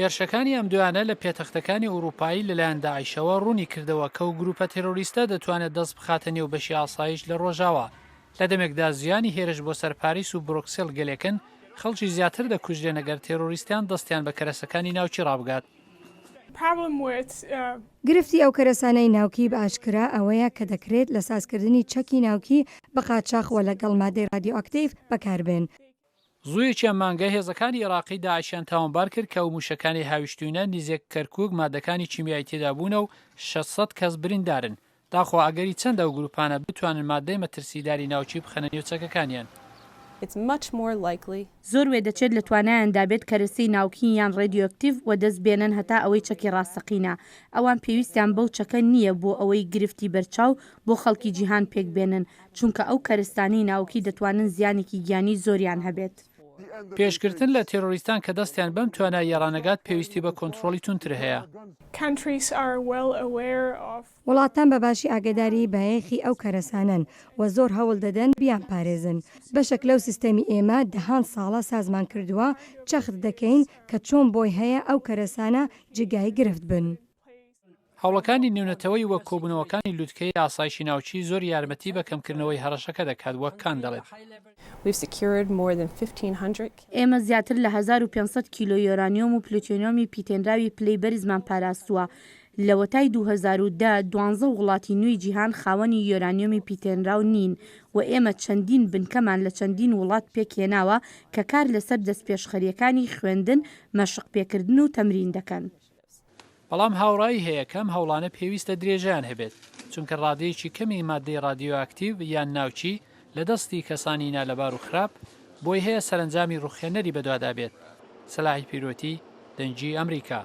هێرشەکانی ئەم دوانە لە پێتەختەکانی ئوروپایی لەلایەن داعیشەوە ڕوونی کردەوە کە و گروپە تێرۆریستە دەتوانێت دەست بخاتە نێو بەشی ئاسایش لە ڕۆژاوە. لە دەمێکدا زیانی هێرش بۆ سەر پاریس و برۆکسێل گەلێکن خەڵکی زیاتر دەکوژرێن ئەگەر تێرۆریستیان دەستیان بە کەرەسەکانی ناوچی ڕابگات. گرفتی ئەو کەرەسانەی ناوکی بە ئاشکرا ئەوەیە کە دەکرێت لە سازکردنی چەکی ناوکی بە قاچاقوە لەگەڵ مادەی رادیۆئاکتیڤ بەکاربێن. زوویەکیان مانگە هێزەکانی عێراقی داعیشیان تاوانبار کرد کە و موشەکانی هاویشتوونە نزیک کەرکووک مادەکانی کیمیایی تێدا بوونە و 600 کەس بریندارن. داخۆ ئەگەری چەندە و گروپانە بتوانن مادەی مەترسیداری ناوچی بخەنە نێو چەکەکانیان. زۆر وێ دەچێت لە توانایاندا بێت کەرەسەی ناوکی یان ڕێدیۆکتیڤ و دەست بێنن هەتا ئەوەی چەکی ڕاستەقینە. ئەوان پێویستیان بەو چەکە نییە بۆ ئەوەی گرفتی بەرچاو بۆ خەڵکی جیهان پێک بێنن چونکە ئەو کەرستانی ناوکی دەتوانن زیانێکی گیانی زۆریان هەبێت. پێشگرتن لە تێرۆریستان کە دەستیان بەم توانای یێڕانەگات پێویستی بە کۆنتڕۆلی تونتر هەیە. وڵاتان بە باشی ئاگداری بەیەخی ئەو کەرەسانن و زۆر هەوڵ دەدەن بیان پارێزن. بەشێک لەو سیستەمی ئێمە دەهان ساڵە سازمان کردووە چەخت دەکەین کە چۆن بۆی هەیە ئەو کەرەسانە جگای گرفت بن. هەوڵەکانی نێونەتەوەی وەک کۆبوونەوەکانی لووتکەی ئاسایشی ناوچی زۆر یارمەتی بە کەمکردنەوەی هەڕەشەکە دەکات وەک کان دەڵێت. ئێمە زیاتر لە 1500 کیلۆ یۆرانیۆم و پلوتۆنیۆمی پیتێنراوی پلەی بەرزمان پاراستووە. لە وەتای 2010 12 وڵاتی نوێی جیهان خاوەنی یۆرانیۆمی پیتێنراو نین و ئێمە چەندین بنکەمان لە چەندین وڵات پێکهێناوە کە کار لەسەر دەستپێشخەریەکانی خوێندن مەشق پێکردن و تەمرین دەکەن. بەڵام هاوڕایی هەیە کەم هەوڵانە پێویستە درێژیان هەبێت چونکە ڕادەیەکی کەمی مادەی رادیۆئاکتیڤ یان ناوچی لە دەستی کەسانی نالەبار و خراپ بۆی هەیە سەرنجامی ڕوخێنەری بەدوادا بێت. سەلاحی پیرۆتی، دەنگی ئەمریکا.